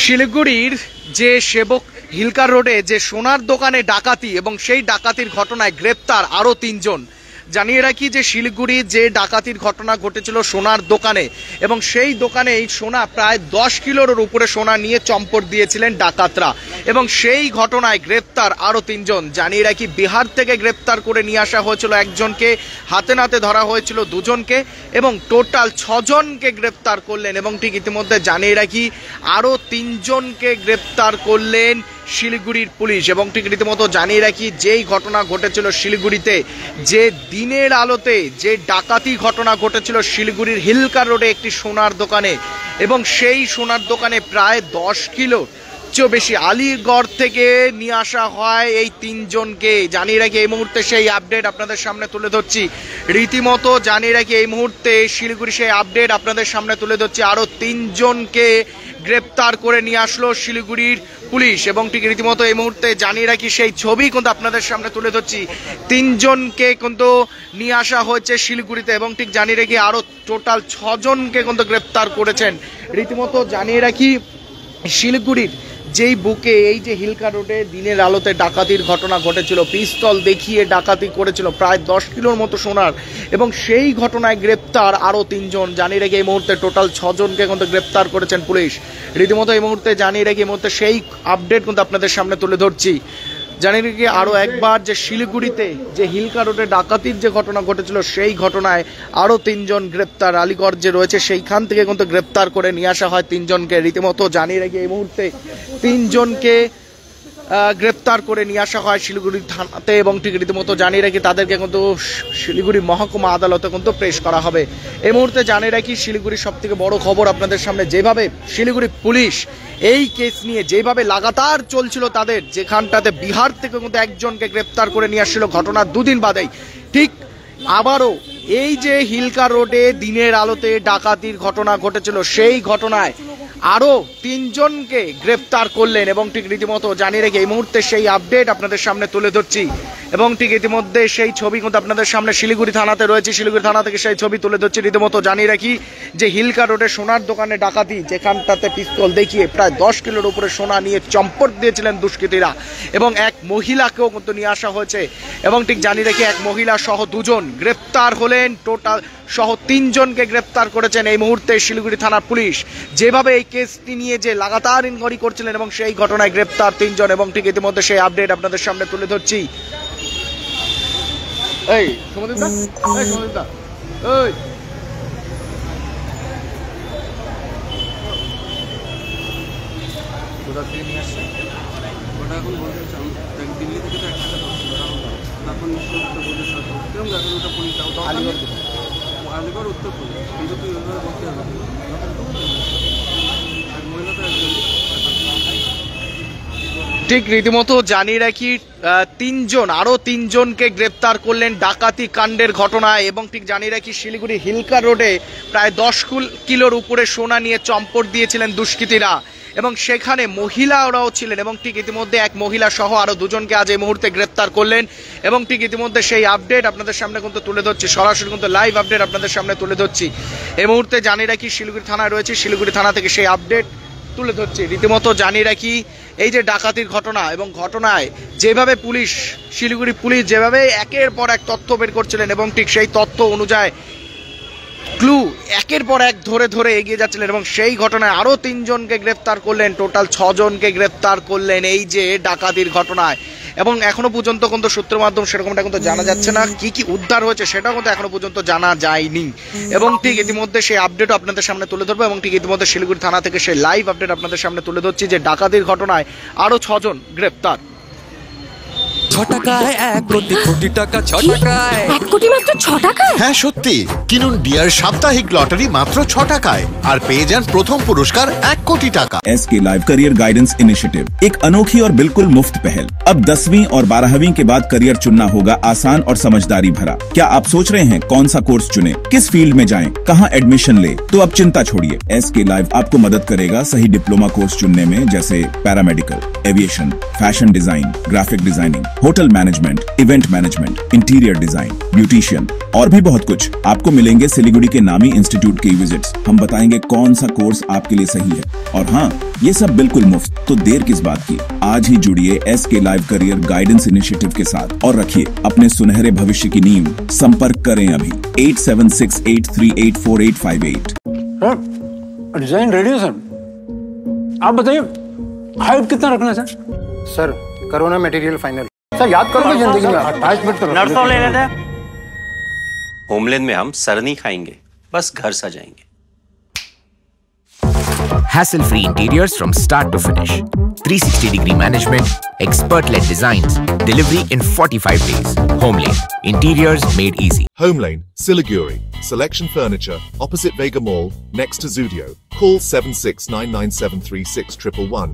শিলিগুড়ির যে সেবক হিলকার রোডে যে সোনার দোকানে ডাকাতি এবং সেই ডাকাতির ঘটনায় গ্রেপ্তার আরও ৩ জন। জানিয়ে রাখি যে শিলিগুড়ি যে ডাকাতির ঘটনা ঘটেছিল সোনার দোকানে এবং সেই দোকানে এই সোনা প্রায় 10 কিলোর উপরে সোনা নিয়ে চম্পট দিয়েছিলেন ডাকাতরা এবং সেই ঘটনায় গ্রেপ্তার আরও ৩ জন। জানিয়ে রাখি বিহার থেকে গ্রেপ্তার করে নিয়ে আসা হয়েছিল একজনকে, হাতে নাতে ধরা হয়েছিল 2 জনকে এবং টোটাল 6 জনকে গ্রেপ্তার করলেন এবং ঠিক ইতিমধ্যে জানিয়ে রাখি আরও 3 জনকে গ্রেপ্তার করলেন শিলিগুড়ির পুলিশ এবং ঠিক রীতিমতো জানিয়ে রাখি যেই ঘটনা ঘটেছিল শিলিগুড়িতে, যে দিনের আলোতে যে ডাকাতি ঘটনা ঘটেছিল শিলিগুড়ির হিলকার রোডে একটি সোনার দোকানে এবং সেই সোনার দোকানে প্রায় 10 কিলো চেয়েও বেশি আলিগড় থেকে নিয়ে আসা হয় এই 3 জনকে। জানিয়ে রাখি এই মুহূর্তে সেই আপডেট আপনাদের সামনে তুলে ধরছি। রীতিমতো জানিয়ে রাখি এই মুহূর্তে শিলিগুড়ি সেই আপডেট আপনাদের সামনে তুলে ধরছি। আরও 3 জনকে গ্রেপ্তার করে নিয়ে আসলো শিলিগুড়ির পুলিশ এবং ঠিক রীতিমতো এই মুহূর্তে জানিয়ে রাখি সেই ছবি কিন্তু আপনাদের সামনে তুলে ধরছি। 3 জনকে কিন্তু নিয়ে আসা হয়েছে শিলিগুড়িতে এবং ঠিক জানিয়ে রাখি আরও টোটাল 6 জনকে কিন্তু গ্রেপ্তার করেছেন। রীতিমতো জানিয়ে রাখি শিলিগুড়ির যেই বুকে এই যে হিলকা রোডে দিনের আলোতে ডাকাতির ঘটনা ঘটেছিল, পিস্তল দেখিয়ে ডাকাতি করেছিল প্রায় 10 কিলোর মতো সোনার এবং সেই ঘটনায় গ্রেপ্তার আরও 3 জন। জানিয়ে রেখে এই মুহূর্তে টোটাল 6 জনকে কিন্তু গ্রেপ্তার করেছেন পুলিশ। রীতিমতো এই মুহূর্তে জানিয়ে রেখে এই মুহূর্তে সেই আপডেট কিন্তু আপনাদের সামনে তুলে ধরছি। জানিয়ে রেখে আরও একবার যে শিলিগুড়িতে যে হিলকা রোডে ডাকাতির যে ঘটনা ঘটেছিল সেই ঘটনায় আরও 3 জন গ্রেপ্তার, আলিগড় যে রয়েছে সেইখান থেকে কিন্তু গ্রেপ্তার করে নিয়ে আসা হয় 3 জনকে। রীতিমতো জানিয়ে রেখে এই মুহূর্তে 3 জনকে গ্রেপ্তার করে নিয়ে আসা হয় শিলিগুড়ি থানাতে এবং ঠিক রীতিমতো জানিয়ে রাখি তাদেরকে কিন্তু শিলিগুড়ি মহকুমা আদালতে কিন্তু পেশ করা হবে। এই মুহূর্তে জানিয়ে রাখি শিলিগুড়ির সব থেকে বড় খবর আপনাদের সামনে, যেভাবে শিলিগুড়ি পুলিশ এই কেস নিয়ে যেভাবে লাগাতার চলছিল তাদের, যেখানটাতে বিহার থেকে কিন্তু একজনকে গ্রেপ্তার করে নিয়ে আসছিল ঘটনার 2 দিন বাদেই, ঠিক আবারও এই যে হিলকা রোডে দিনের আলোতে ডাকাতির ঘটনা ঘটেছিল সেই ঘটনায় আরও 3 জনকে গ্রেপ্তার করলেন এবং ঠিক রীতিমতো জানিয়ে রেখে এই মুহূর্তে সেই আপডেট আপনাদের সামনে তুলে ধরছি এবং ঠিক ইতিমধ্যে সেই ছবি কিন্তু আপনাদের সামনে শিলিগুড়ি থানাতে রয়েছে। শিলিগুড়ি থানা থেকে সেই ছবি তুলে ধরছি। রীতিমতো জানিয়ে রাখি যে হিলকা রোডে সোনার দোকানে ডাকাতি, যেখানটাতে পিস্তল দেখিয়ে প্রায় 10 কিলোর উপরে সোনা নিয়ে চম্পট দিয়েছিলেন দুষ্কৃতীরা এবং এক মহিলাকেও কিন্তু নিয়ে আসা হয়েছে এবং ঠিক জানিয়ে রাখি এক মহিলা সহ 2 জন গ্রেপ্তার হলেন। টোটাল সহ 3 জনকে গ্রেপ্তার করেছেন এই মুহূর্তে শিলিগুড়ি থানার পুলিশ। যেভাবে এই কেসটি নিয়ে যে লাগাতার ইনকোয়ারি করছিলেন এবং সেই ঘটনায় গ্রেপ্তার 3 জন এবং ঠিক ইতিমধ্যে সেই আপডেট আপনাদের সামনে তুলে ধরছি। এই সমুদ্রদা, এই সমুদ্রদা, এই কোথা থেকে নিয়ে আসছে ওটা এখন বলতে চান দিল্লি থেকে তো 1 টাকা ধরছিল তারপর নিশ্চয়ই বলতে কিরম এখন ওটা পুলিশ আলিগড় উত্তরপ্রদেশ কিন্তু তুই ওইভাবে বলতে হবে মহিলা তো একজন। ঠিক রীতিমতো জানিয়ে রাখি 3 জন, আরও 3 জনকে গ্রেপ্তার করলেন ডাকাতি কাণ্ডের ঘটনায় এবং ঠিক জানিয়ে রাখি শিলিগুড়ি হিলকা রোডে প্রায় 10 কিলোর উপরে সোনা নিয়ে চম্পট দিয়েছিলেন দুষ্কৃতীরা এবং সেখানে মহিলারাও ছিলেন এবং ঠিক ইতিমধ্যে এক মহিলা সহ আরও 2 জনকে আজ এই মুহূর্তে গ্রেপ্তার করলেন এবং ঠিক ইতিমধ্যে সেই আপডেট আপনাদের সামনে কিন্তু তুলে ধরছি। সরাসরি কিন্তু লাইভ আপডেট আপনাদের সামনে তুলে ধরছি। এই মুহূর্তে জানিয়ে রাখি শিলিগুড়ি থানায় রয়েছে, শিলিগুড়ি থানা থেকে সেই আপডেট তুলে ধরছি। রীতিমতো জানিয়ে রাখি এই যে ডাকাতির ঘটনা এবং ঘটনায় যেভাবে পুলিশ, শিলিগুড়ি পুলিশ যেভাবে একের পর এক তথ্য বের করছিলেন এবং ঠিক সেই তথ্য অনুযায়ী ক্লু একের পর এক ধরে ধরে এগিয়ে যাচ্ছিলেন এবং সেই ঘটনায় আরও 3 জনকে গ্রেপ্তার করলেন। টোটাল 6 জনকে গ্রেপ্তার করলেন এই যে ডাকাতির ঘটনায় এবং এখনো পর্যন্ত কিন্তু সূত্রের মাধ্যমে সেরকমটা কিন্তু জানা যাচ্ছে না কি কি উদ্ধার হয়েছে, সেটাও কিন্তু এখনো পর্যন্ত জানা যায়নি এবং ঠিক ইতিমধ্যে সেই আপডেটও আপনাদের সামনে তুলে ধরবো এবং ঠিক ইতিমধ্যে শিলিগুড়ি থানা থেকে সেই লাইভ আপডেট আপনাদের সামনে তুলে ধরছি যে ডাকাতির ঘটনায় আরও 6 জন গ্রেপ্তার। 6 টাকায় 1 কোটি কোটি টাকা, 6 টাকায় 1 কোটি মাত্র 6 টাকায়। হ্যাঁ সত্যি, কিনুন ডিয়ার সাপ্তাহিক লটারি মাত্র 6 টাকায় আর পেয়ে যান প্রথম পুরস্কার 1 কোটি টাকা। SK live career guidance initiative एक अनोखी और बिल्कुल मुफ्त पहल। अब 10वीं और 12वीं के बाद करियर चुनना होगा आसान और समझदारी भरा। क्या आप सोच रहे हैं कौन सा कोर्स चुने, किस फील्ड में जाएं, कहां एडमिशन ले? तो अब चिंता छोड़िए, एसके लाइव आपको मदद करेगा सही डिप्लोमा कोर्स चुनने में, जैसे paramedical, aviation, fashion design, graphic designing, hotel management, event management, interior design, beautician और भी बहुत कुछ आपको मिलेंगे सिलीगुड़ी के नामी इंस्टीट्यूट के विजिट्स। हम बताएंगे कौन सा कोर्स आपके लिए सही है, और हाँ, ये सब बिल्कुल मुफ्त। तो देर किस बात की, आज ही जुड़िए SK live career guidance initiative के साथ और रखिए अपने सुनहरे भविष्य की नींव। संपर्क करें अभी 8768384858। डिजाइन रेडी है सर, आप बताइए हाइट कितना रखना है सर? सर करो ना मटेरियल फाइनल। सर याद करोगे जिंदगी में अटैचमेंट तो नर्सों ले लेते हैं। होमलैंड में हम सर नहीं खाएंगे, बस घर सजाएंगे। Hassle-free interiors from start to finish. 360-degree management, expert-led designs, delivery in 45 days. Homelane, interiors made easy. Homelane, Siliguri. Selection Furniture, opposite Vega Mall, next to Zudio. Call 7699736111.